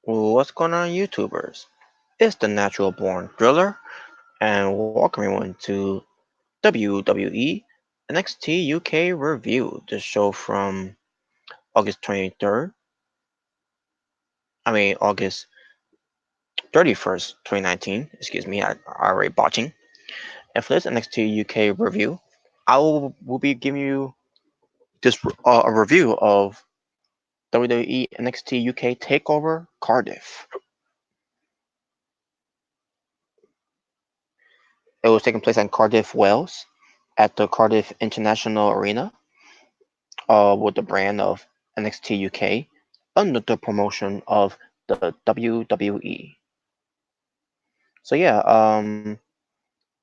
What's going on, YouTubers? It's the Natural Born Driller, and welcome everyone to WWE NXT UK Review, the show from August 23rd. August 31st, 2019. Excuse me, I already botching. And for this NXT UK review, will be giving you this a review of WWE NXT UK TakeOver Cardiff. It was taking place in Cardiff, Wales, at the Cardiff International Arena, with the brand of NXT UK under the promotion of the WWE. So yeah,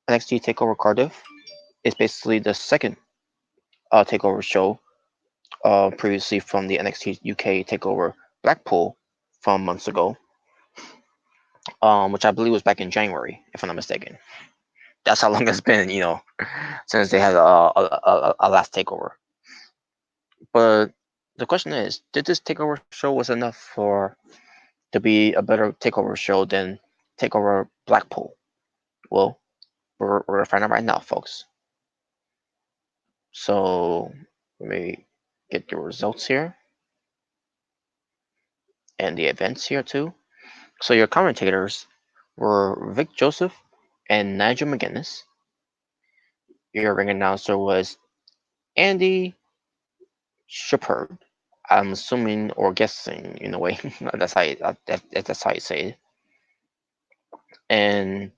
NXT Takeover Cardiff is basically the second takeover show, previously from the NXT UK Takeover Blackpool from months ago, which I believe was back in January, if I'm not mistaken. That's how long it's been, since they had a last takeover. But the question is, did this takeover show was enough for to be a better takeover show than Takeover Blackpool? Well, we're gonna find out right now, folks. So let me get the results here and the events here too. So your commentators were Vic Joseph and Nigel McGuinness. Your ring announcer was Andy Shepard. I'm assuming or guessing in a way that's how you say it. And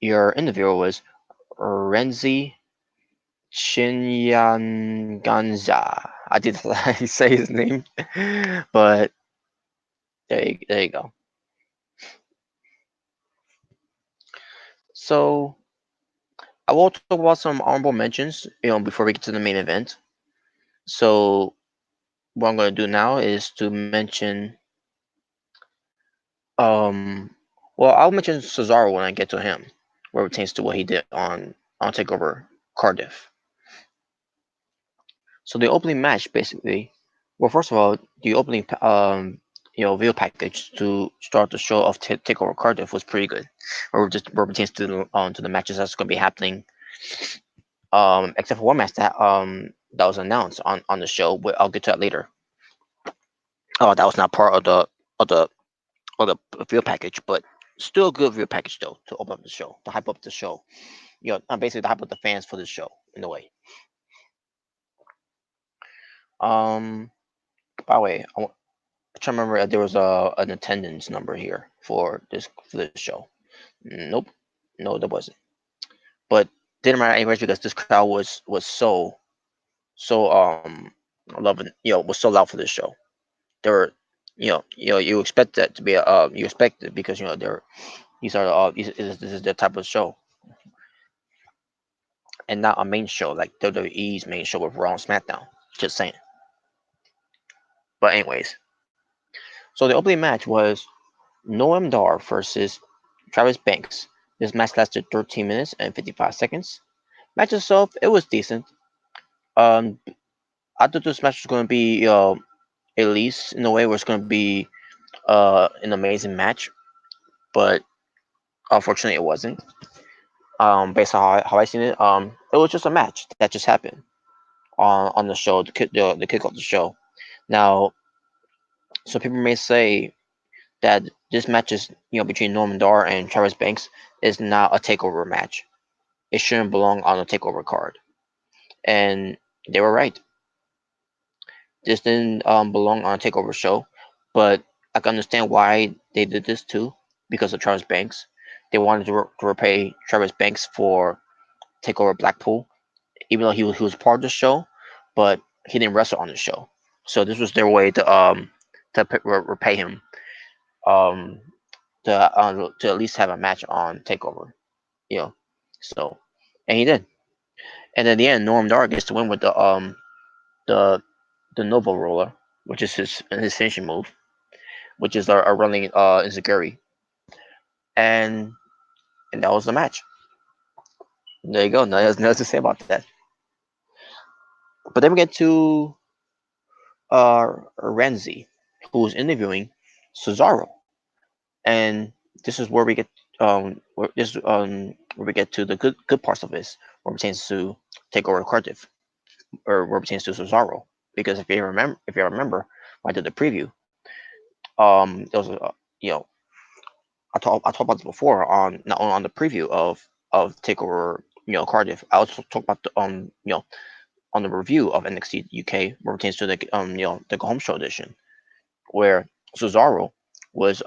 your interviewer was Renzi Shinyanganza. I did say his name, but there you go. So I will talk about some honorable mentions, before we get to the main event. So what I'm going to do now is to mention, um, well, I'll mention Cesaro when I get to him, where it pertains to what he did on Takeover Cardiff. So the opening match, basically, well, first of all, the opening video package to start the show of Takeover Cardiff was pretty good. Where it pertains to the matches that's going to be happening, except for one match that was announced on the show, but I'll get to that later. Oh, that was not part of the of the video package, but still a good video package though to open up the show, to hype up the show. Basically to hype up the fans for the show in a way. Um, by the way, I'm trying to remember if there was an attendance number here for this show. Nope, no, there wasn't. But didn't matter anyways because this crowd was so loving, was so loud for this show. They were, you expect that to be you expect it because these are this is their type of show and not a main show like WWE's main show with Raw and SmackDown. Just saying. But anyways, so the opening match was Noam Dar versus Travis Banks. This match lasted 13 minutes and 55 seconds. Match itself, it was decent. Um, I thought this match was going to be, at least in a way where it's going to be an amazing match, but unfortunately it wasn't. Based on how I seen it, it was just a match that just happened on the show, the kick off the show. Now, some people may say that this match is, between Norman Dar and Travis Banks is not a takeover match. It shouldn't belong on a takeover card, and they were right. This didn't belong on a takeover show, but I can understand why they did this too, because of Travis Banks. They wanted to repay Travis Banks for Takeover Blackpool, even though he was part of the show, but he didn't wrestle on the show. So this was their way to repay him, um to at least have a match on Takeover, you know. So, and he did. And in the end, Norm Dar gets to win with the the Novo Roller, which is his finishing move, which is a running Inzaguri, and that was the match. There you go. Nothing else to say about that. But then we get to Renzi, who was interviewing Cesaro. And this is where we get where we get to the good parts of this, where it pertains to take over Cardiff, or where it pertains to Cesaro. Because if you remember, when I did the preview, there was a I talked about this before on not only on the preview of Takeover, Cardiff. I also talked about the on the review of NXT UK, where it pertains to the the home show edition, where Cesaro was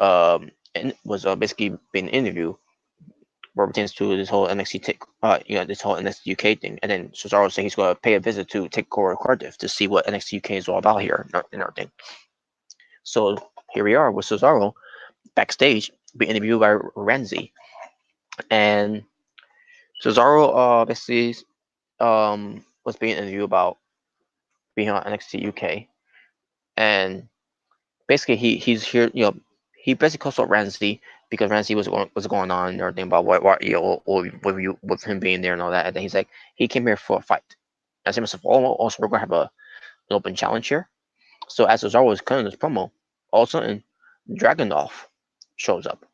basically being interviewed, where it pertains to this whole NXT this whole NXT UK thing, and then Cesaro saying he's going to pay a visit to Takeover Cardiff to see what NXT UK is all about here and everything. So here we are with Cesaro backstage being interviewed by Renzi, and Cesaro basically was being interviewed about being on NXT UK, and basically he's here. He basically calls out Ramsey because Ramsey was going on and everything about what with him being there and all that. And then he's like, he came here for a fight. And I said to myself, also we're gonna have an open challenge here. So as Cesaro was cutting this promo, all of a sudden Dragunov shows up.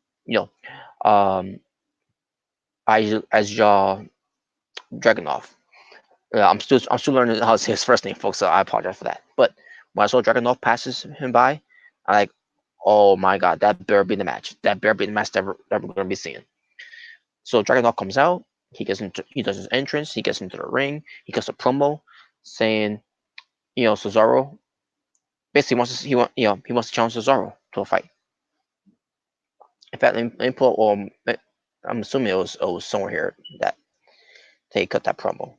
Um, as y'all Dragunov. I'm still learning how to say his first name, folks. So I apologize for that. But when I saw Dragunov passes him by, I like, oh my god, that better be the match. That better be the match that we're gonna be seeing. So Dragunov comes out. He does his entrance. He gets into the ring. He gets a promo saying, Cesaro basically he wants to challenge Cesaro to a fight. In fact, let me pull. I'm assuming it was somewhere here that they cut that promo.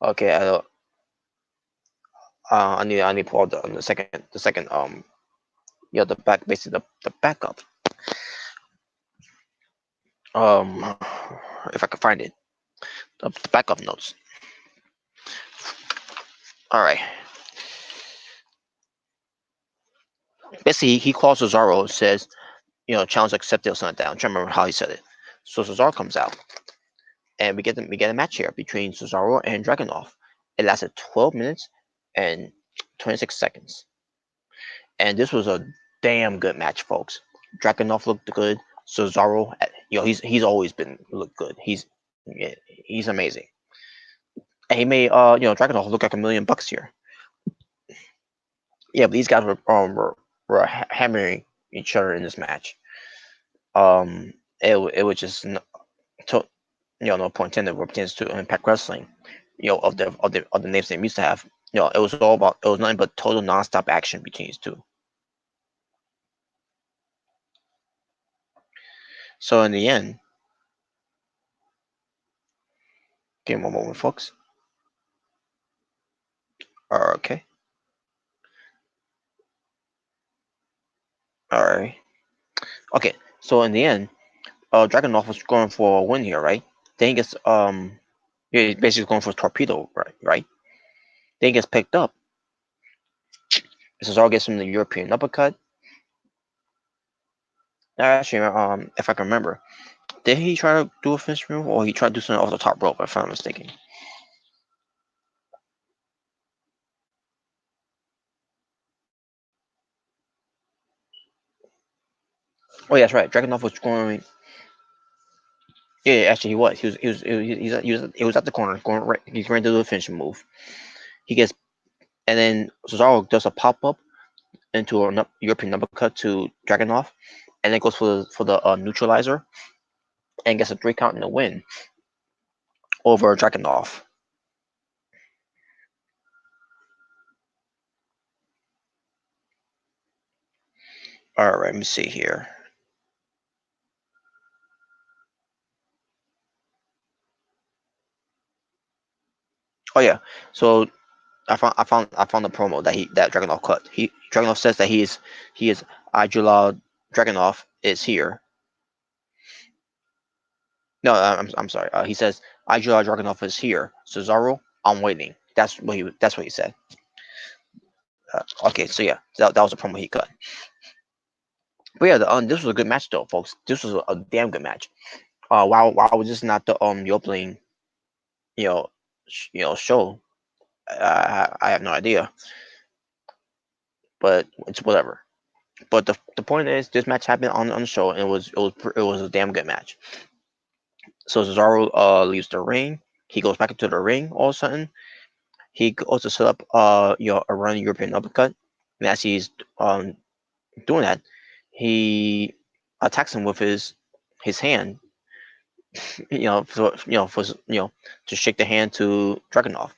Okay, I need to pull out the second the back, basically the backup. If I can find it, the backup notes. All right. Basically, he calls Cesaro, says, challenge accepted or something like that. I'm trying to remember how he said it. So Cesaro comes out, and we get a match here between Cesaro and Dragunov. It lasted 12 minutes and 26 seconds, and this was a damn good match, folks. Dragunov looked good. Cesaro, he's always been looked good. He's amazing. And he made Dragunov look like $1,000,000 here. Yeah, but these guys were hammering each other in this match. It was just no point intended. Where pertains to Impact Wrestling, of the names they used to have. It was nothing but total nonstop action between these two. So in the end, give me one moment, folks. Okay. All right. Okay. So in the end, Dragunov was going for a win here, right? Then he gets yeah, he's basically going for a torpedo, right? Then he gets picked up. Cesaro gets him the European uppercut. Actually, if I can remember, did he try to do a finish move, or he tried to do something off the top rope? If I'm mistaken. Oh, yeah, that's right. Dragunov was going. Yeah, actually, he was. He was at the corner going right. He's going to do the finishing move. He gets, and then Cesaro does a pop up into a European uppercut to Dragunov, and then goes for the neutralizer, and gets a 3 count in the win over Dragunov. All right, let me see here. Oh yeah, so I found the promo that Dragunov cut. Dragunov says that he is Ajula Dragunov is here. No, I'm sorry. He says Ajula Dragunov is here. Cesaro, I'm waiting. That's what he said. Okay, so yeah, that was a promo he cut. But yeah, this was a good match though, folks. This was a damn good match. Why was this not the opening, show? I have no idea. but it's whatever. But the point is, this match happened on the show, and it was a damn good match. So Cesaro leaves the ring. He goes back into the ring all of a sudden. He goes to set up a running European uppercut. And as he's doing that, he attacks him with his hand. To shake the hand to Dragunov.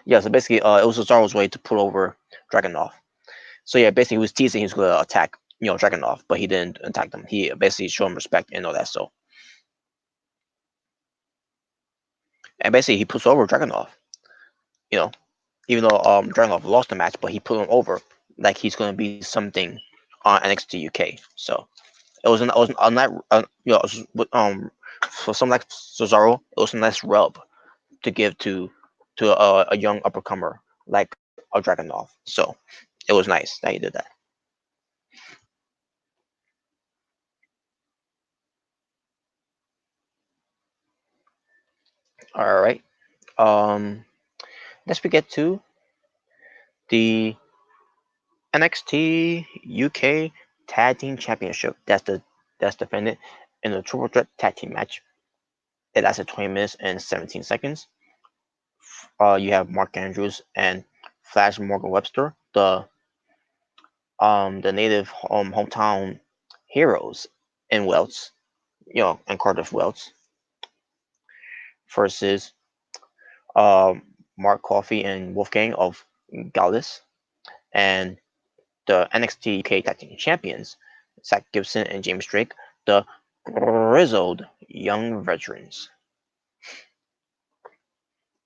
Yeah, so basically, it was Cesaro's way to put over Dragunov. So yeah, basically, he was teasing he was going to attack Dragunov, but he didn't attack them. He basically showed him respect and all that. So and basically, he puts over Dragunov. You know, even though Dragunov lost the match, but he put him over like he's going to be something on NXT UK. So it was on that for some like Cesaro, it was a nice rub to give to a young uppercomer like a Dragunov. So it was nice that he did that. All right. Um, Next we get to the NXT UK Tag Team Championship. That's defended in a triple threat tag team match. It lasted 20 minutes and 17 seconds. You have Mark Andrews and Flash Morgan Webster, the native hometown heroes in Wales, in Cardiff, Wales, versus Mark Coffey and Wolfgang of Gaulis, and the NXT UK Tag Team Champions, Zach Gibson and James Drake, the grizzled young veterans.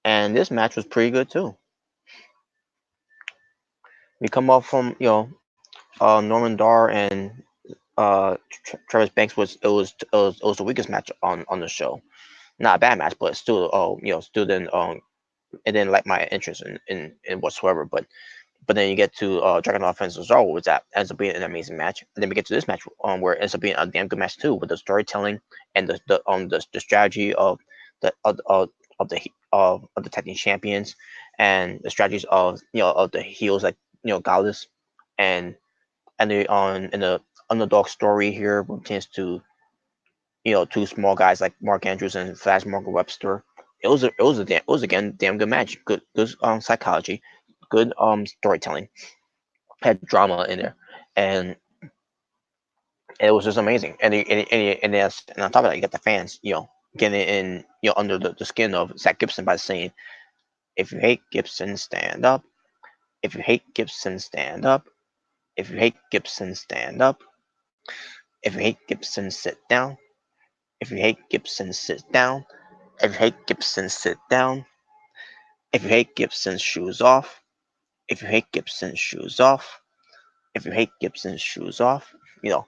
And this match was pretty good too. We come off from Norman Dar and Travis Banks was the weakest match on the show. Not a bad match, but still still didn't it didn't like my interest in whatsoever. But then you get to Dragon Offense Cesaro, which that ends up being an amazing match. And then we get to this match where it ends up being a damn good match too, with the storytelling and the strategy of the tag team champions, and the strategies of the heels like Gallus, and the on in the underdog story here pertains to two small guys like Mark Andrews and Flash Morgan Webster. It was again damn good match. Good psychology, good storytelling, had drama in there, and it was just amazing. And on top of that, you got the fans, getting in, under the skin of Zach Gibson by saying, "If you hate Gibson, stand up. If you hate Gibson, stand up. If you hate Gibson, stand up. If you hate Gibson, sit down. If you hate Gibson, sit down. If you hate Gibson, sit down. If you hate Gibson's shoes off. If you hate Gibson's shoes off. If you hate Gibson's shoes off." You know,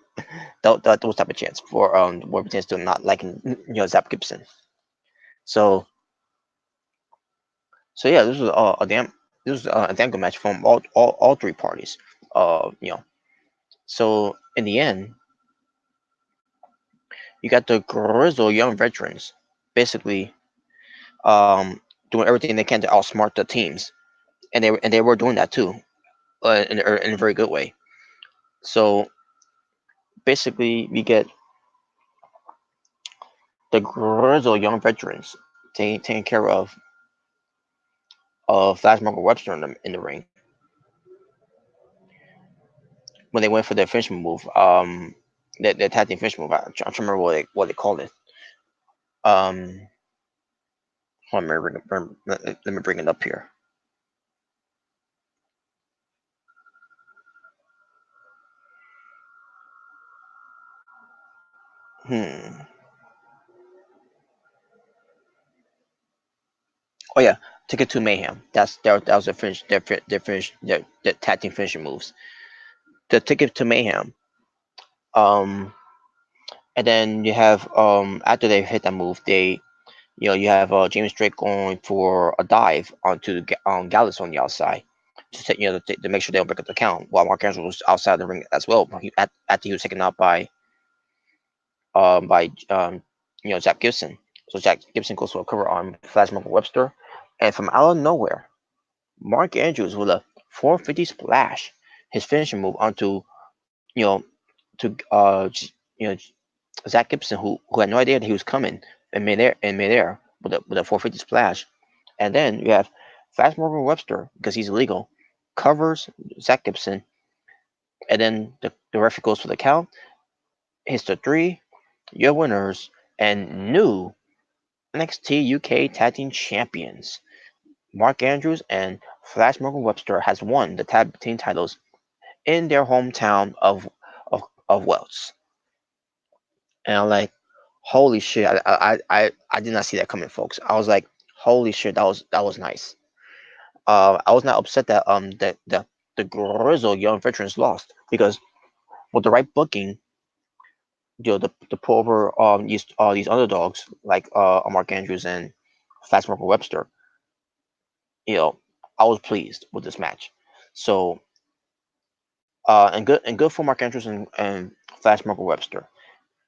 those type of chants for where pertains to not liking Zap Gibson. So yeah, this was a damn good match from all three parties. So in the end, you got the grizzled young veterans basically doing everything they can to outsmart the teams, and they were doing that too, in a very good way. So basically, we get the grizzled young veterans taking care of Flash Morgan Webster in the ring when they went for their finishing move. Their tag team finishing move. I'm trying to remember what they called it. Um, let me bring it up here. Hmm. Oh yeah, Ticket to Mayhem. That was their tag team finishing moves. The Ticket to Mayhem. Um, and then you have after they hit that move, you have James Drake going for a dive onto Gallus on the outside to make sure they don't break up the count, while Mark Andrews was outside the ring as well. After he was taken out by Jack Gibson. So Jack Gibson goes for a cover on Flash Morgan Webster, and from out of nowhere, Mark Andrews with a 450 splash his finishing move onto you know to you know Zach Gibson, who had no idea that he was coming in midair with a 450 splash, and then you have Fast Morgan Webster, because he's illegal, covers Zach Gibson, and then the referee goes for the count, hits the three, your winners, and new NXT UK Tag Team Champions. Mark Andrews and Flash Morgan Webster has won the tag team titles in their hometown of Wales. And I'm like, holy shit! I did not see that coming, folks. I was like, holy shit, that was nice. I was not upset that the grizzled young veterans lost, because with the right booking, the pull over these underdogs like Mark Andrews and Fast Marco Webster, you know, I was pleased with this match. So and good for Mark Andrews and Fast Marco Webster.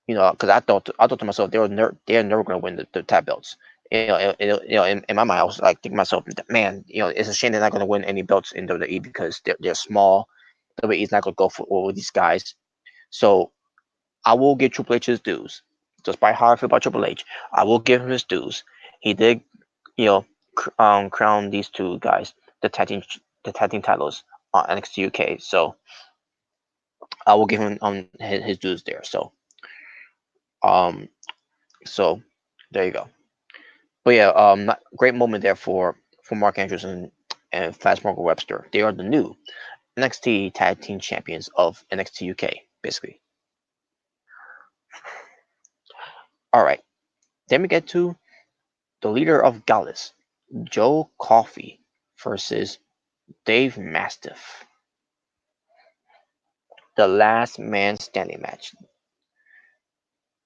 Because I thought to myself they're never going to win the tag belts. In my mind, I was like thinking to myself, man, it's a shame they're not going to win any belts in WWE, because they're small. WWE's not going to go for with these guys. So I will give Triple H his dues. Despite how I feel about Triple H, I will give him his dues. He did, crown these two guys the tag team titles on NXT UK. So I will give him his dues there. Um, so there you go. But yeah, great moment there for Mark Andrews and Fast Marco Webster. They are the new NXT Tag Team Champions of NXT UK, basically. All right, then we get to the leader of Gallus, Joe Coffey, versus Dave Mastiff. The last man standing match,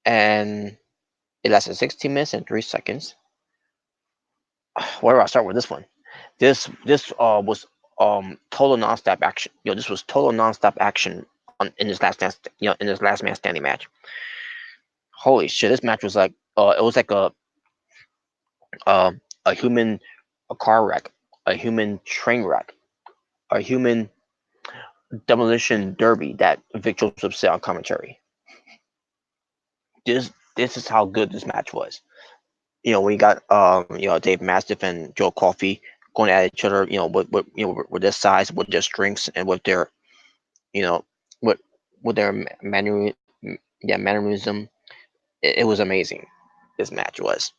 and it lasted 16 minutes and 3 seconds. Where do I start with this one? This was total nonstop action. This was total nonstop action in this last man standing match. Holy shit, this match was like it was like uh, a human a car wreck, a human train wreck, a human demolition derby that Vic Joseph said on commentary. This is how good this match was. We got Dave Mastiff and Joe Coffey going at each other, with their size, with their strengths, and with their you know with their mannerism. It was amazing. This match was,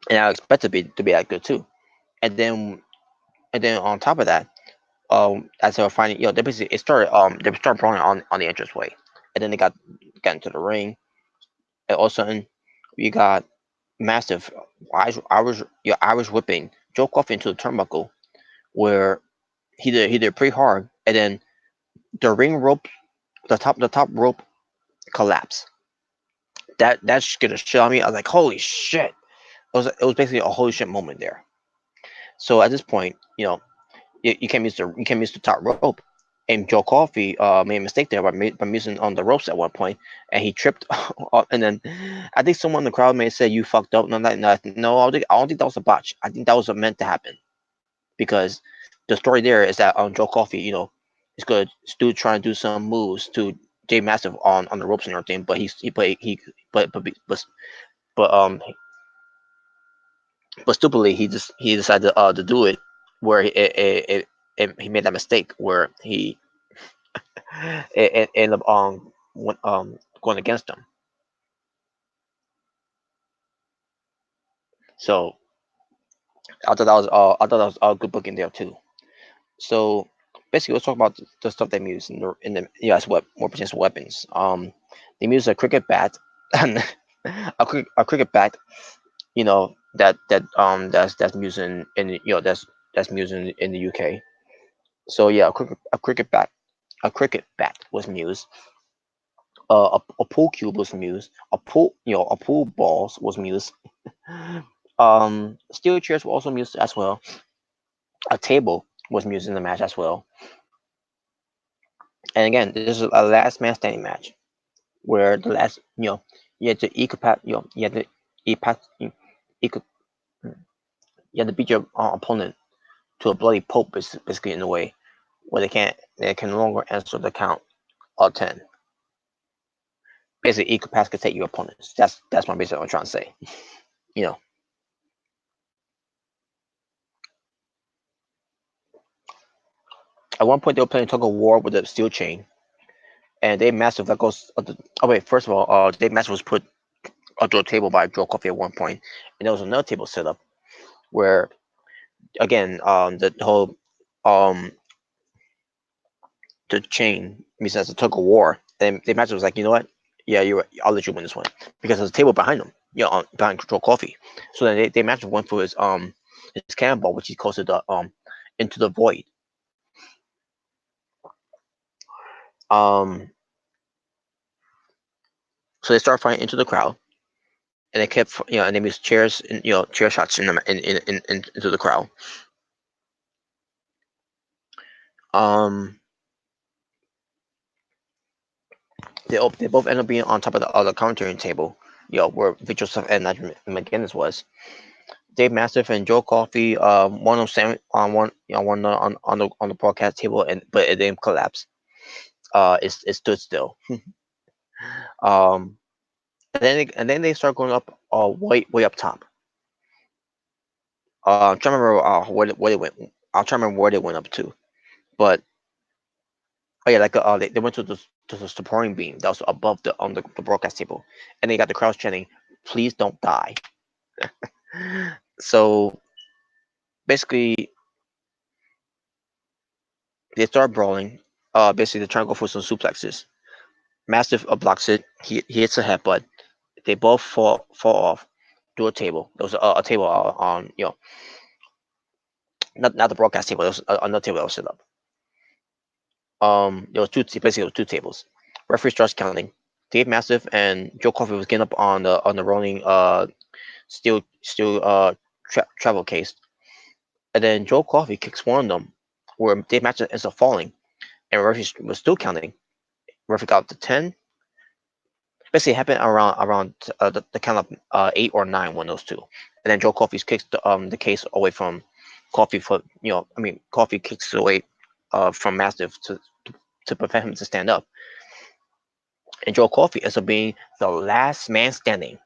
and I expect to be that good too. And then on top of that, as they were finding, they basically they started brawling on the entranceway, and then they got into the ring, and all of a sudden you got massive Irish whipping Joe Coffey into the turnbuckle, where he did pretty hard, and then the ring rope, the top rope collapsed. That scared the shit out of me. I was like, holy shit! It was basically a holy shit moment there. So at this point, you can't miss the top rope. And Joe Coffey made a mistake there by missing on the ropes at one point, and he tripped. And then I think someone in the crowd may have said, "You fucked up." No, I don't think that was a botch. I think that was meant to happen, because the story there is that Joe Coffey, is good. Dude trying to do some moves to Jay Massive on the ropes and everything, but but stupidly he decided to do it, where he made that mistake where it ended up going against him. So I thought that was all good booking there too. So basically, let's talk about the stuff they use in the as more potential weapons. They use a cricket bat, and a cricket bat. That's used that's used in the UK. So yeah, a cricket bat was used. A pool cube was used. A pool balls was used. Steel chairs were also used as well. A table was used in the match as well. And again, this is a last man standing match, where the last, you had to you had to equal, you had to beat your opponent to a bloody pulp, basically in a way where they can no longer answer the count of 10. Basically, incapacitate your opponents. That's my basically what I'm trying to say. You know, at one point they were playing tug of war with a steel chain, and Dave Mastiff that goes. Oh wait, first of all, Dave Mastiff was put onto a table by Joe Coffey at one point, and there was another table set up where, again, the whole um the chain means as a tug of war, and Dave Mastiff was like, you know what? Yeah, I'll let you win this one because there's a table behind him, behind Joe Coffey. So then Dave Mastiff went for his cannonball, which he calls it the into the void. Um, so they start fighting into the crowd, and they kept, and they used chairs, and chair shots into the crowd. Um, they both end up being on top of the other commentary table, where Victor Stuff and Nigel McGuinness was. Dave Mastiff and Joe Coffey, one of them on one, one on the broadcast table, but it didn't collapse. It stood still. And then they start going up, way up top. I'm trying to remember where they went. I'm trying to remember where they went up to, but oh yeah, like they went to the supporting beam that was above the broadcast table, and they got the crowd chanting, "Please don't die." So basically, they start brawling. Basically, they're trying to go for some suplexes. Mastiff blocks it. He hits a headbutt. They both fall off to a table. There was a table on, not the broadcast table. There was another table that was set up. There was basically two tables. Referee starts counting. Dave Mastiff and Joe Coffey was getting up on the rolling steel travel case, and then Joe Coffey kicks one of them, where Dave Mastiff ends up falling, and referee was still counting. Referee got up to 10. Basically, it happened around the count of 8 or 9, one of those two, and then Joe Coffey kicks the case away from Coffey for Coffey kicks it away from Mastiff to prevent him to stand up, and Joe Coffey ends up being the last man standing.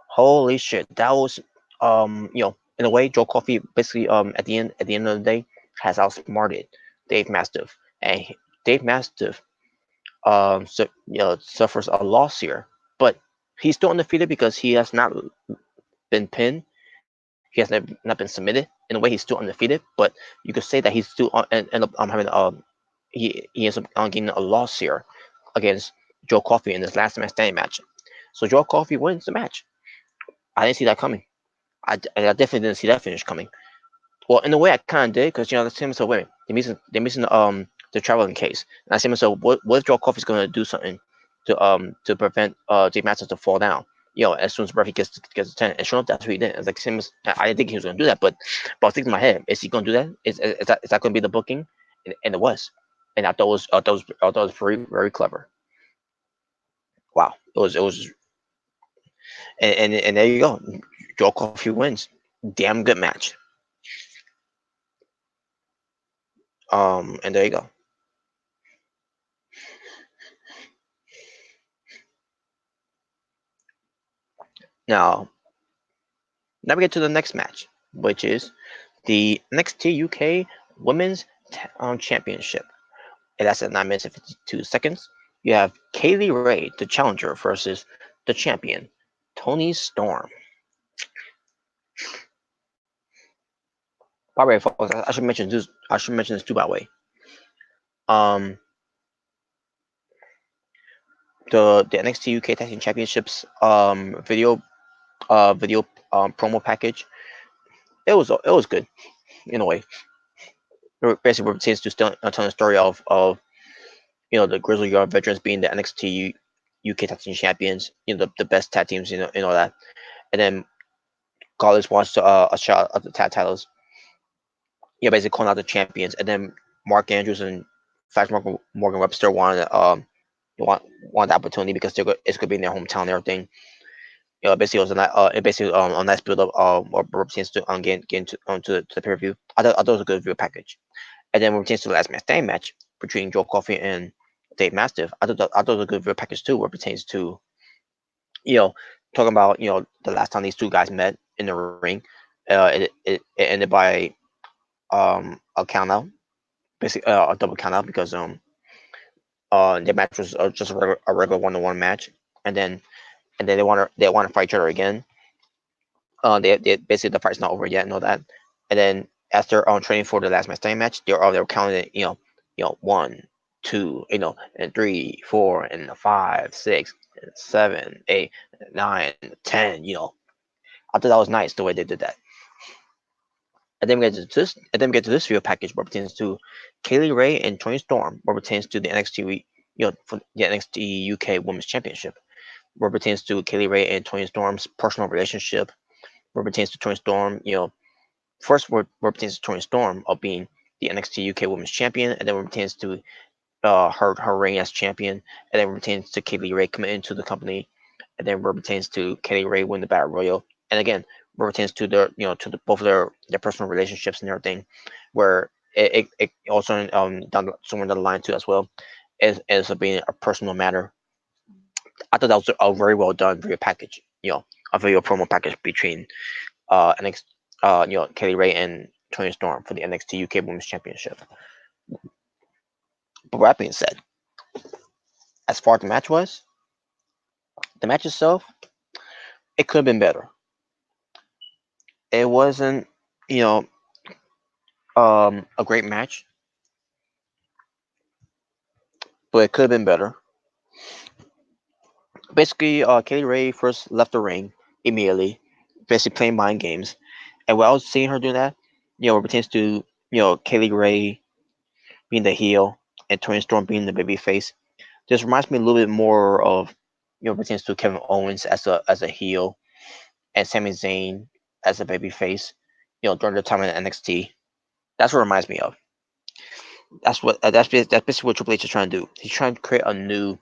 Holy shit, that was in a way, Joe Coffey basically at the end of the day has outsmarted Dave Mastiff, and Dave Mastiff suffers a loss here, but he's still undefeated because he has not been pinned. He has not been submitted. In a way, he's still undefeated, but you could say that he's still end up having he ends up getting a loss here against Joe Coffey in this last man standing match. So Joe Coffey wins the match. I didn't see that coming. I definitely didn't see that finish coming. Well, in a way, I kind of did because the same. So wait, they're missing the traveling case. And I said myself, what if Joe Coffey's going to do something to prevent Dave Mastiff to fall down? As soon as Murphy gets to 10, and sure enough, that's what he did. It's like Simmons. I didn't think he was going to do that, but I was thinking in my head, is he going to do that? Is that going to be the booking? And it was, and I thought it was very very clever. Wow, it was, and there you go. Joe Coffey wins. Damn good match. And there you go. Now we get to the next match, which is the NXT UK Women's Championship. It lasted 9 minutes and 52 seconds. You have Kaylee Ray, the challenger, versus the champion, Toni Storm. By the way, folks, I should mention this. I should mention this too. By the way, um, the NXT UK Tag Team Championships video promo package. It was good in a way. It basically pertains to telling the story of the Grizzly Yard veterans being the NXT UK Tag Team Champions, the best tag teams, all that, and then Gauntlet wants a shot at the tag titles. Basically calling out the champions, and then Mark Andrews and Flash Morgan Webster want the opportunity because it's gonna be in their hometown and everything. Basically it was it basically a nice build up or pertains to getting to onto to the pay per view. I thought it was a good video package. And then when it pertains to the last man standing match between Joe Coffey and Dave Mastiff, I thought it was a good video package too, where it pertains to you know talking about the last time these two guys met in the ring. It ended by a count out, basically a double count out because their match was just a regular 1-on-1 match, and then they want to fight each other again. They basically the fight's not over yet and all that. And then after training for the last man standing match, they were counting it, one, two, and three, four, and five, six, and seven, eight, nine, 10. I thought that was nice the way they did that. And then we get to this video package where it pertains to Kaylee Ray and Toni Storm, where it pertains to the NXT, for the NXT UK Women's Championship, where it pertains to Kaylee Ray and Toni Storm's personal relationship, where it pertains to Toni Storm, first where it pertains to Toni Storm of being the NXT UK Women's Champion, and then where it pertains to her reign as champion, and then where it pertains to Kaylee Ray coming into the company, and then where it pertains to Kaylee Ray win the Battle Royal, and again where it pertains to both of their personal relationships and everything, where it also somewhere down the line too as well as being a personal matter. I thought that was a very well done video package, a video promo package between NXT, Kelly Ray and Toni Storm for the NXT UK Women's Championship. But with that being said, as far as the match itself, it could have been better. It wasn't, you know, a great match, but it could have been better. Basically, Kelly Ray first left the ring immediately, basically playing mind games. And while I was seeing her do that, it pertains to Kelly Ray being the heel and Toni Storm being the baby face. This reminds me a little bit more of pertains to Kevin Owens as a heel and Sami Zayn as a baby face. During the time in NXT. That's what it reminds me of. That's basically what Triple H is trying to do. He's trying to create a new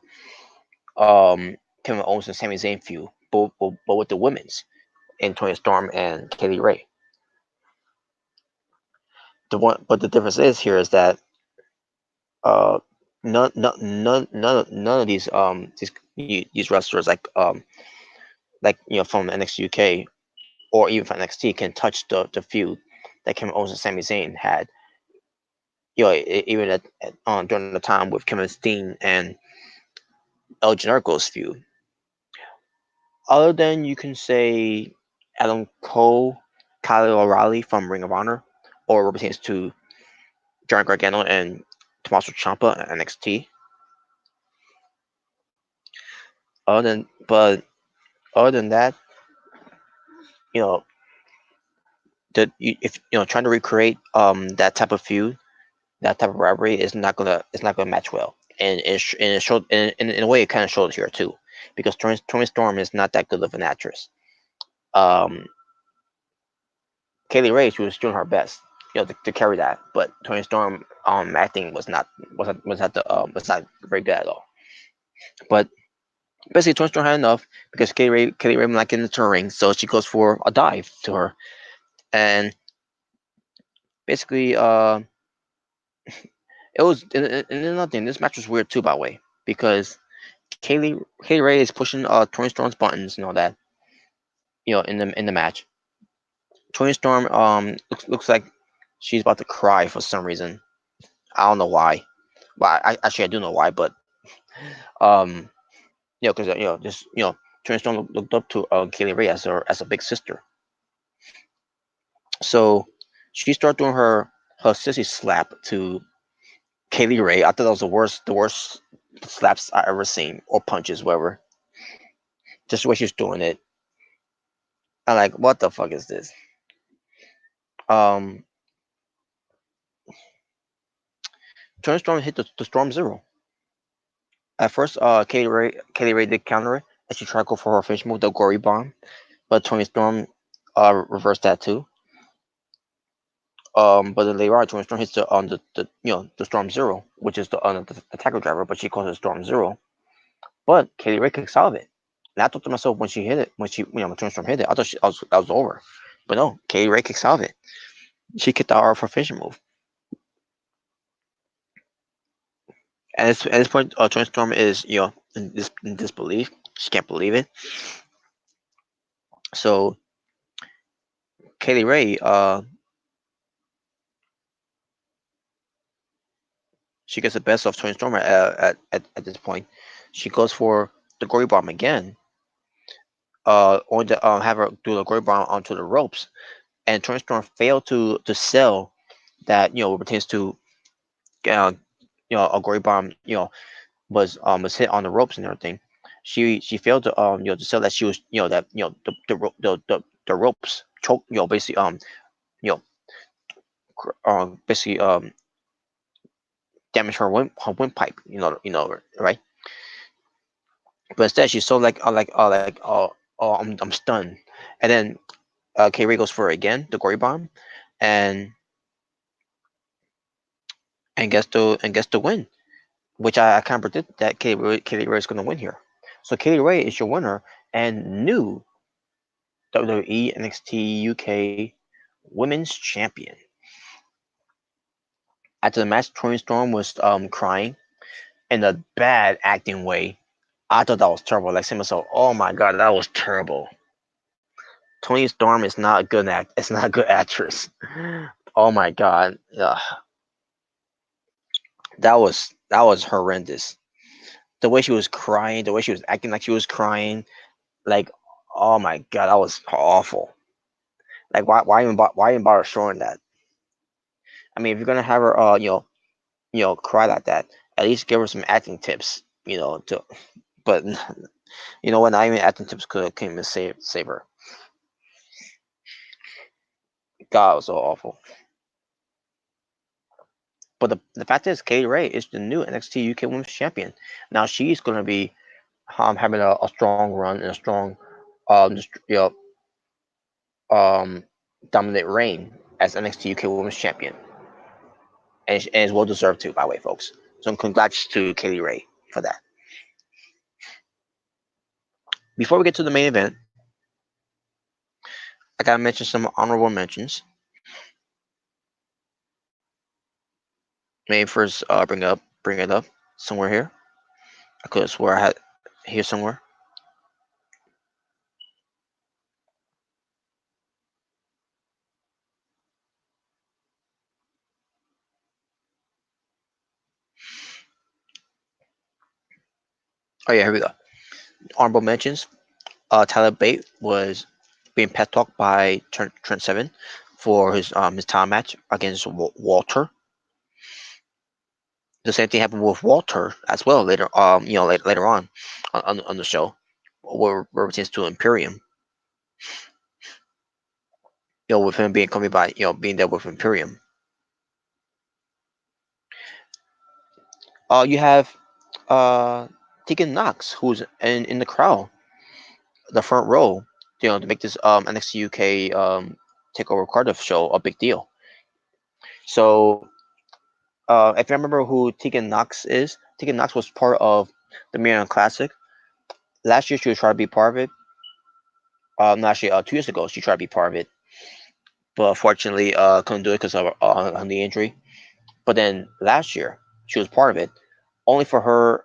Kevin Owens and Sami Zayn feud, but with the women's in Toni Storm and Kelly Ray. But the difference is that uh, none of these wrestlers from NXT UK or even from NXT can touch the feud that Kevin Owens and Sami Zayn had. Even during the time with Kevin Steen and El Generico's feud. Other than you can say Adam Cole, Kyle O'Reilly from Ring of Honor, or what pertains to Johnny Gargano and Tommaso Ciampa at NXT. But other than that, you know, if trying to recreate that type of feud, that type of rivalry is not gonna match well, and it showed in a way it kind of showed here too, because Toni Storm is not that good of an actress. Um, Kaylee Ray, she was doing her best, to carry that, but Toni Storm acting was not very good at all. But basically, Toni Storm had enough because Kaylee Ray not getting into the ring, so she goes for a dive to her, and basically, it was and another thing. This match was weird too, by the way, because Kaylee Ray is pushing Toni Storm's buttons and all that, in the match. Toni Storm looks like she's about to cry for some reason. I don't know why. Well, I do know why, but um, because just Toni Storm looked up to Kaylee Ray as a big sister. So she started doing her sissy slap to Kaylee Ray. I thought that was the worst slaps I ever seen, or punches, whatever. Just the way she's doing it. I'm like, what the fuck is this? Um, Toni Storm hit the Storm Zero. At first, Kaylee Ray did counter it, and she tried to go for her finish move, the Gory Bomb, but Toni Storm reversed that too. But then later on, Toni Storm hits the Storm Zero, which is the attacker driver, but she calls it Storm Zero. But Kaylee Ray kicks out of it. And I thought to myself when she hit it, when when Tony Storm hit it, I thought that was over. But no, Kay Ray kicks out of it. She kicked out of her finishing move. At this point, Tony Storm is in disbelief. She can't believe it. So Kaylee Ray, she gets the best of Tony Storm at this point. She goes for the Gory Bomb again. On the have her do the Gory Bomb onto the ropes, and Tony Storm failed to sell that pertains to uh, a Gory Bomb was hit on the ropes and everything. She failed to to sell that she was that the ropes choke basically you know basically damage her windpipe, right. But instead she's so oh, I'm stunned. And then K Ray goes for it again, the Gory Bomb, and gets the win, which I kind of predicted that Kaylee Ray is going to win here. So Kaylee Ray is your winner and new WWE NXT UK Women's Champion. After the match, Toni Storm was crying in a bad acting way. I thought that was terrible. Like saying myself, oh my god, that was terrible. Toni Storm is not a good It's not a good actress. Oh my god, ugh. That was horrendous. The way she was crying, the way she was acting like she was crying, like oh my god, that was awful. Like why even bother showing that? I mean, if you're gonna have her, cry like that, at least give her some acting tips, To, but you know what? Not even acting tips came to save her. God, it was so awful. But the fact is, Katie Ray is the new NXT UK Women's Champion. Now she's gonna be having a strong run and a strong, just, um, dominant reign as NXT UK Women's Champion, and it's well deserved too, by the way, folks. So congrats to Katie Ray for that. Before we get to the main event, I gotta mention some honorable mentions. May first bring it up somewhere here. I could have swore I had here somewhere. Oh yeah, here we go. Honorable mentions. Tyler Bate was being pet talked by Trent Seven for his time match against Walter. The same thing happened with Walter as well later. Later on the show, where it pertains to Imperium. With him being coming by, being there with Imperium. You have Tegan Knox, who's in the crowd, the front row, to make this NXT UK Takeover Cardiff show a big deal. So, if you remember who Tegan Knox is, Tegan Knox was part of the Marion Classic. Last year, she was trying to be part of it. No, actually, 2 years ago, she tried to be part of it, but unfortunately, couldn't do it because of her knee injury. But then last year, she was part of it, only for her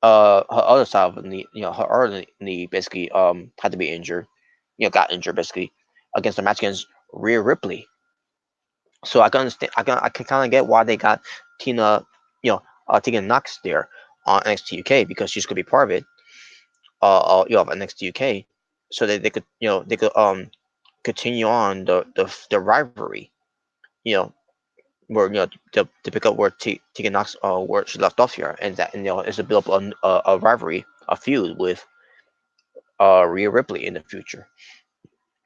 other side of the knee, her other knee basically had to be injured, got injured basically against the match against Rhea Ripley. So I can understand, I can kind of get why they got Tina, Tegan Knox there on NXT UK because she's gonna be part of it, of NXT UK, so that they could continue on the rivalry, you know, where to pick up where Tegan Knox where she left off here, and that is to build up a rivalry, a feud with Rhea Ripley in the future.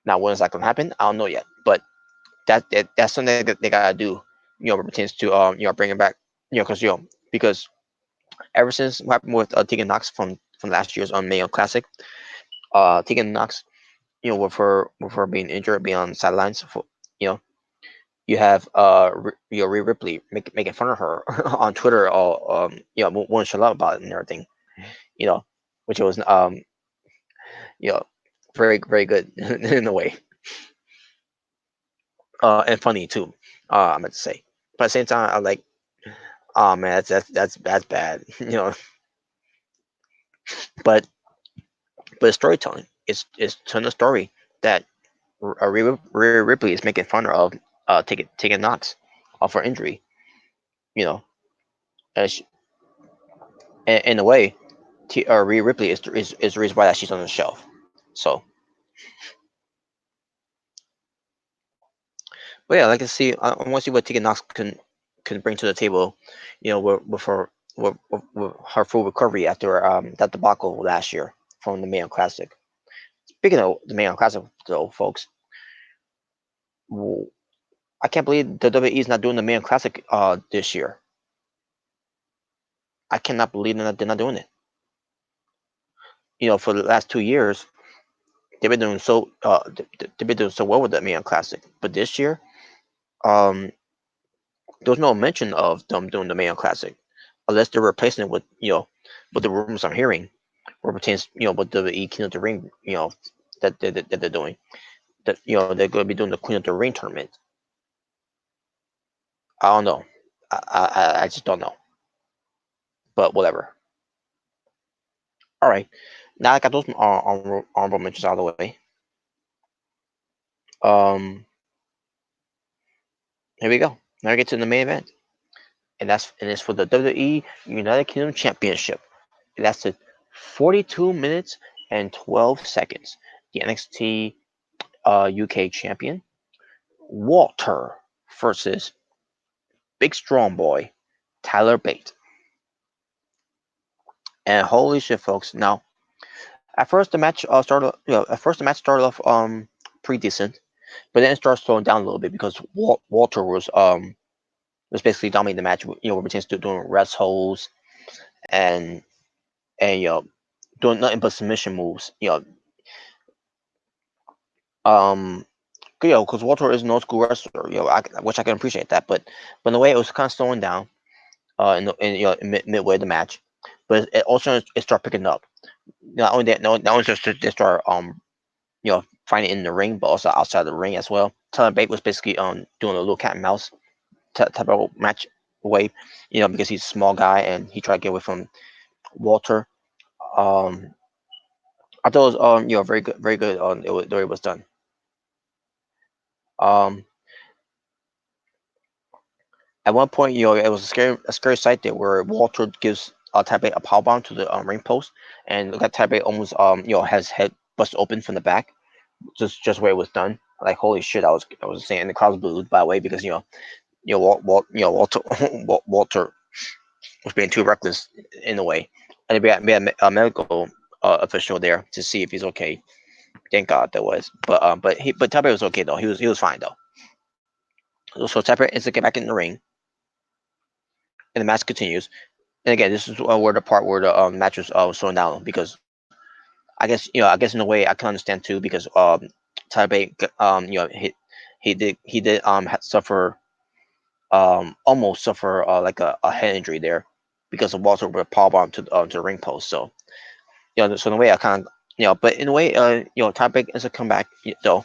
Now, when is that gonna happen? I don't know yet, but that's something that they gotta do. Pertains to bringing back, because ever since what happened with Tegan Knox from last year's on Mayo Classic, Tegan Knox, with her being injured, being on the sidelines for you know you have Rhea Ripley making fun of her on Twitter, all won't shut up about it and everything, you know, which was you know, very good in a way, and funny too. I meant to say, but at the same time, I like, oh man, that's bad, But storytelling is telling a story that Rhea Ripley is making fun of, taking knocks off her injury, you know, and in a way, Rhea Ripley is the reason why that she's on the shelf. So, but yeah, I like to see. I want to see what Tegan Knox can bring to the table, with her full recovery after that debacle last year from the Mayo Classic. Speaking of the Mayo Classic, though, folks, I can't believe the WWE is not doing the Mayo Classic this year. I cannot believe they're not doing it. For the last 2 years, they've been doing so well with the Mayo Classic, but this year, um, there was no mention of them doing the Mayo Classic, unless they're replacing it with with the rumors I'm hearing, or pertains with the King of the Ring, that they're doing, that they're going to be doing the Queen of the Ring tournament. I don't know. I just don't know. But whatever. All right. Now I got those honorable mentions out of the way. Um, Here we go. Now we get to the main event, and it's for the WWE United Kingdom Championship. It lasted 42 minutes and 12 seconds. The NXT UK champion Walter versus Big Strong Boy Tyler Bate. And holy shit, folks! Now, at first the match started off pretty decent, but then it starts slowing down a little bit because Walter was basically dominating the match. Where pertains to doing rest holds and doing nothing but submission moves. Um, because Walter is an old school wrestler. Which I can appreciate that, but in a way it was kind of slowing down. Midway of the match, but it also it started picking up. Not only that, not only just they start fighting in the ring, but also outside the ring as well. Tyler Bate was basically doing a little cat and mouse type of match way, because he's a small guy and he tried to get away from Walter. Um, I thought it was very good, very good. The way it was done. Um, at one point, it was a scary sight there where Walter gives Tyler a power bomb to the ring post, and look at Tyler almost has head busted open from the back, just where it was done. Like holy shit, I was saying, and the crowd booed by the way because Walter Walter was being too reckless in a way, and we had a medical official there to see if he's okay. Thank God there was, but Tyler was okay though. He was fine though. So Tyler is to get back in the ring, and the match continues. And again, this is where the part where the match was slowing down because I guess in a way I can understand too because Tyler Bate he did suffer almost suffer like a head injury there because of Walter with a power bomb to the ring post. So so in a way I kind of but in a way Tyler Bate is a comeback though.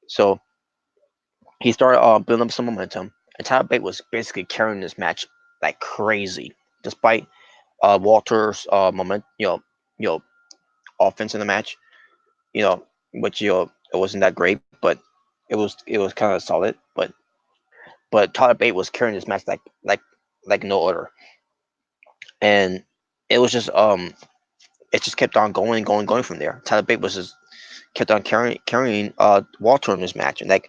So he started building up some momentum, and Tyler Bate was basically carrying this match like crazy, despite Walter's you know offense in the match, which it wasn't that great, but it was kind of solid. But Tyler Bate was carrying this match like no other, and it was just it just kept on going from there. Tyler Bate was just kept on carrying Walter in this match, and I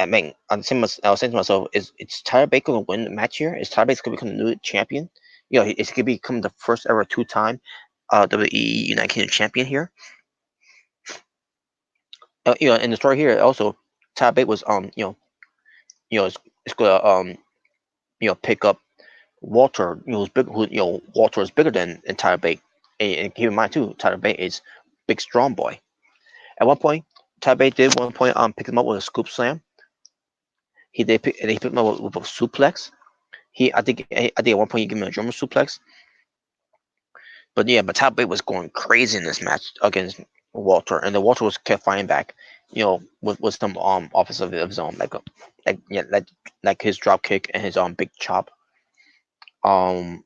mean, I was saying to myself, is Tyler Bate going to win the match here? Is Tyler Bate going to become the new champion? Is he going to become the first ever two-time WWE United Kingdom champion here? In the story here also, Tyler Bate was it's going to pick up Walter, Walter is bigger than Tyler Bate, and keep in mind too, Tyler Bate is big strong boy. At one point, Tyler Bate did one point pick him up with a scoop slam. He picked him up with a suplex. I think at one point he gave him a German suplex. But yeah, but Tyler Bate was going crazy in this match against Walter, and the Walter was kept fighting back, with some offense of his own, like yeah, like his drop kick and his big chop. Um,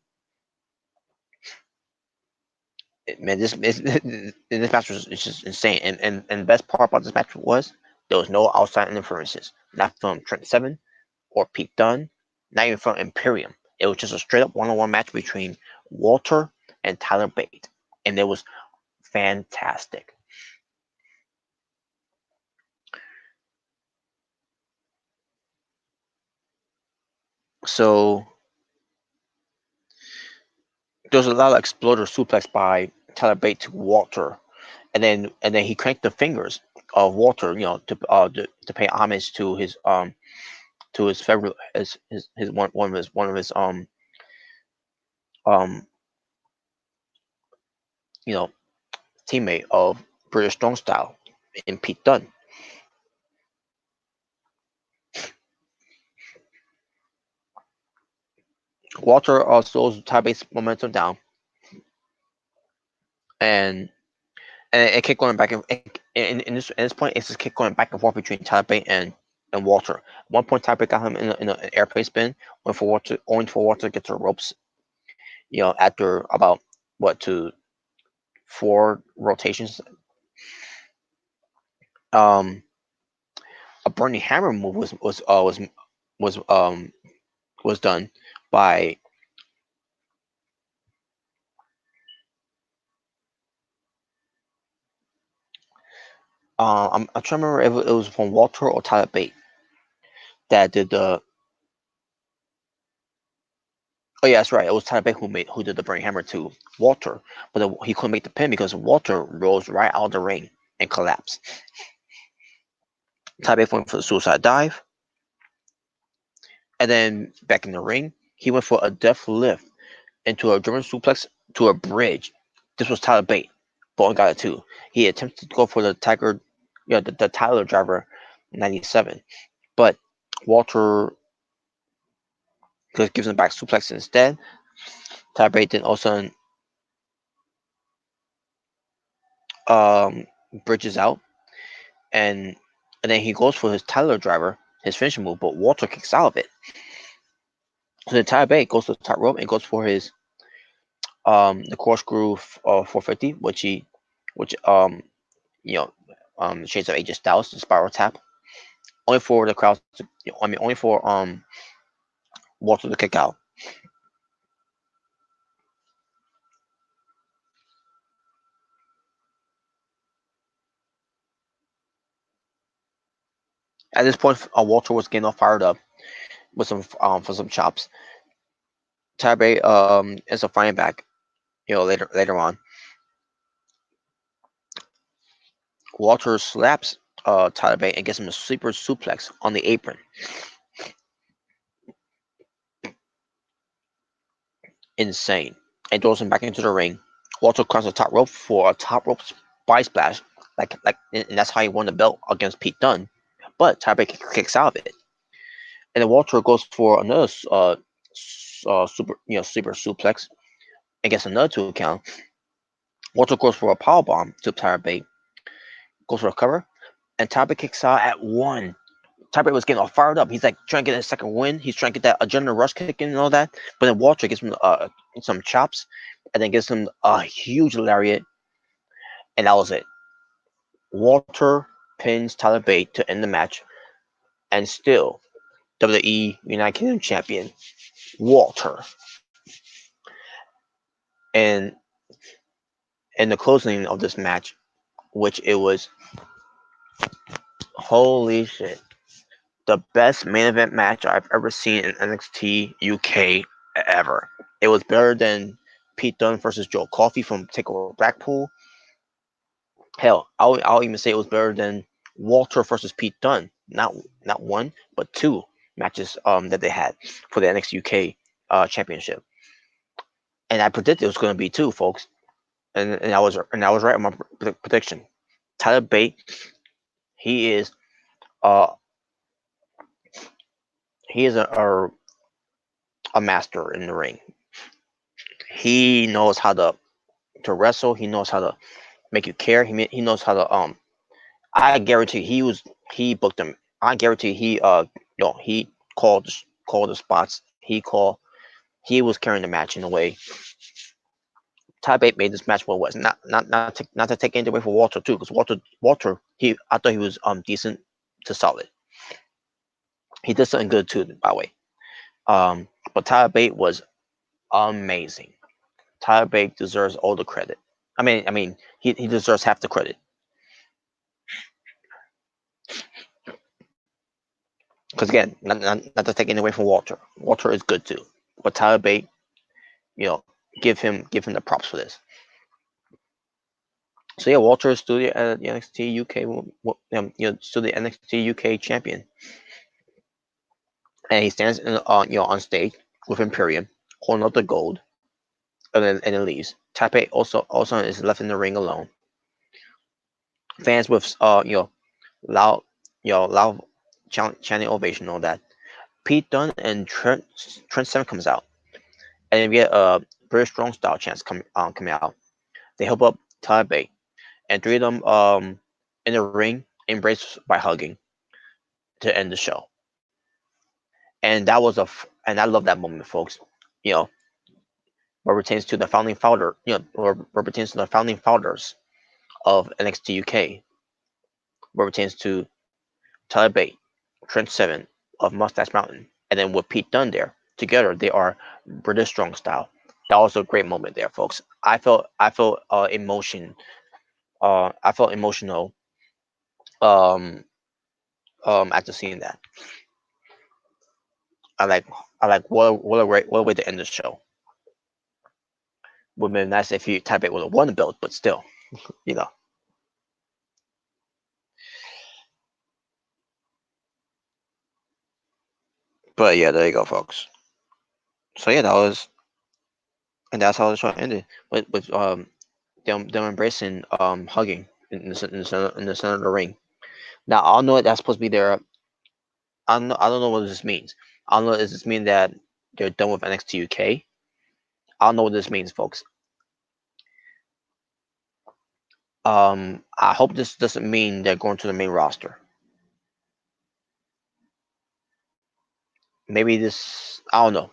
Man, this match was it's just insane, and the best part about this match was there was no outside interferences, not from Trent Seven or Pete Dunne, not even from Imperium. It was just a straight up one-on-one match between Walter and Tyler Bate, and it was fantastic. So there was a lot of exploder suplex by Tyler Bate to Walter, and then he cranked the fingers of Walter, to pay homage to his favorite his one of his um you know teammate of British Strong Style in Pete Dunne. Walter slows Tyler Bates' momentum down, and it kept going back in this point. It's just kept going back and forth between Tyler Bate and Walter. At one point, Tyler Bate got him in an airplane spin, only for Walter to get to the ropes. After about what to 4 rotations. Um, a Burning Hammer move was done by I'm trying to remember if it was from Walter or Tyler Bate that did the. Oh yeah, that's right. It was Tyler Bate who did the Burning Hammer to Walter, but he couldn't make the pin because Walter rose right out of the ring and collapsed. Tyler Bate went for the suicide dive, and then back in the ring, he went for a death lift into a German suplex to a bridge. This was Tyler Bate, but only got it too. He attempted to go for the Tiger, the Tyler Driver 97, but Walter gives him back suplex instead. Tyler Bate then also um, bridges out, and then he goes for his Tyler Driver, his finishing move, but Walter kicks out of it. So then Tyler Bate goes to the top rope and goes for his the corkscrew 450, which you know the Shades of AJ Styles, the spiral tap, only for the crowd to, only for Walter to kick out. At this point, Walter was getting all fired up with some for some chops. Tyler Bate ends up fighting back, later on. Walter slaps Tyler Bate and gets him a sleeper suplex on the apron. Insane. And throws him back into the ring. Walter crosses the top rope for a top rope spy splash, and that's how he won the belt against Pete Dunne. But Tyler Bate kicks out of it, and then Walter goes for another sleeper suplex and gets another 2 count. Walter goes for a power bomb to Tyler Bate, goes for a cover, and Tyler Bate kicks out at 1. Tyler Bate was getting all fired up. He's like trying to get a second win. He's trying to get that adrenaline rush kick in and all that. But then Walter gives him some chops, and then gives him a huge lariat, and that was it. Walter pins Tyler Bate to end the match, and still WWE United Kingdom champion Walter. And in the closing of this match, which it was holy shit, the best main event match I've ever seen in NXT UK ever. It was better than Pete Dunne versus Joe Coffey from Takeover Blackpool. Hell, I'll even say it was better than Walter versus Pete Dunne. Not one, but 2 matches that they had for the NXT UK championship. And I predicted it was going to be 2, folks. And I was right on my prediction. Tyler Bate, he is uh he is a master in the ring. He knows how to to wrestle. He knows how to make you care. He knows how to I guarantee he booked him. I guarantee he called the spots. He was carrying the match in a way. Ty Bate made this match what it was. Not to take anything away from Walter too, because Walter I thought he was decent to solid. He did something good too, by the way. But Tyler Bate was amazing. Tyler Bate deserves all the credit. I mean, he deserves half the credit. Because again, not to take anything away from Walter. Walter is good too. But Tyler Bate, you know, give him the props for this. So yeah, Walter is still the NXT UK, still the NXT UK champion, and he stands on stage with Imperium, holding up the gold, and then leaves. Taipei also is left in the ring alone. Fans with loud loud chanting ovation, all that. Pete Dunne and Trent Seven comes out, and then we get a very strong style chants coming out. They help up Taipei, and three of them in the ring embrace by hugging to end the show. And and I love that moment, folks. You know, where pertains to the founding founder, or pertains to the founding founders of NXT UK, where pertains to Tyler Bate, Trent Seven of Mustache Mountain, and then with Pete Dunne there. Together, they are British Strong Style. That was a great moment there, folks. I felt emotion. I felt emotional. Um, after seeing that. I like I like what a way to end the show. Would have been nice if you Type It would have won the belt, but still, you know. But yeah, there you go, folks. So yeah, that's how the show ended with them embracing hugging in the center of the ring. Now I don't know what that's supposed to be there. I don't know what this means. I don't know. Does this mean that they're done with NXT UK? I don't know what this means, folks. I hope this doesn't mean they're going to the main roster. Maybe this, I don't know.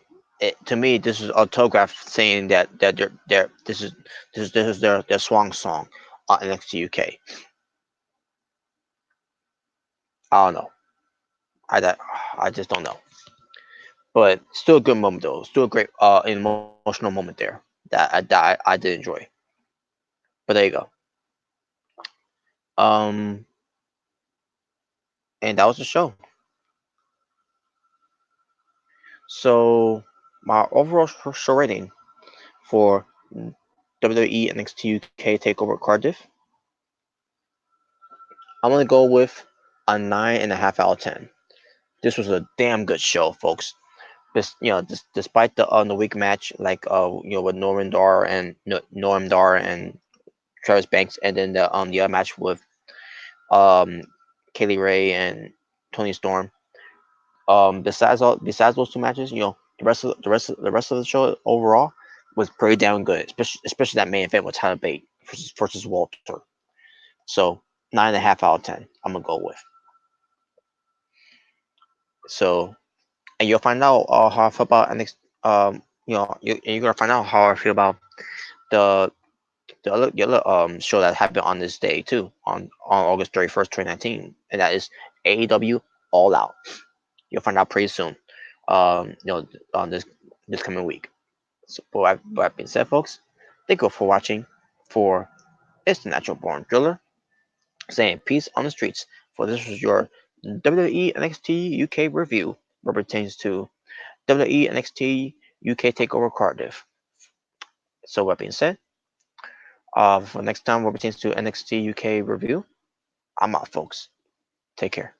To me, this is a telegraph saying that they're this is their swan song on NXT UK. I don't know. I just don't know. But still a good moment though. Still a great emotional moment there that I did enjoy. But there you go. Um, and that was the show. So my overall show rating for WWE NXT UK Takeover Cardiff, I'm gonna go with a 9.5 out of 10. This was a damn good show, folks. Despite the weak match, like with Norm Dar and Travis Banks, and then the other match with um Kaylee Ray and Tony Storm. Besides those two matches, the rest of the show overall was pretty damn good, especially that main event with Tyler Bate versus Walter. So 9.5 out of 10. I'm gonna go with. So, and you'll find out how I feel about NXT. You're gonna find out how I feel about the the other show that happened on this day too, on August 31st, 2019, and that is AEW All Out. You'll find out pretty soon. On this coming week. So, with that being said, folks, thank you for watching. For It's the Natural Born Driller, saying peace on the streets. For this was your WWE NXT UK review, what pertains to WWE NXT UK Takeover Cardiff. So, with that being said, for next time, what pertains to NXT UK review, I'm out, folks. Take care.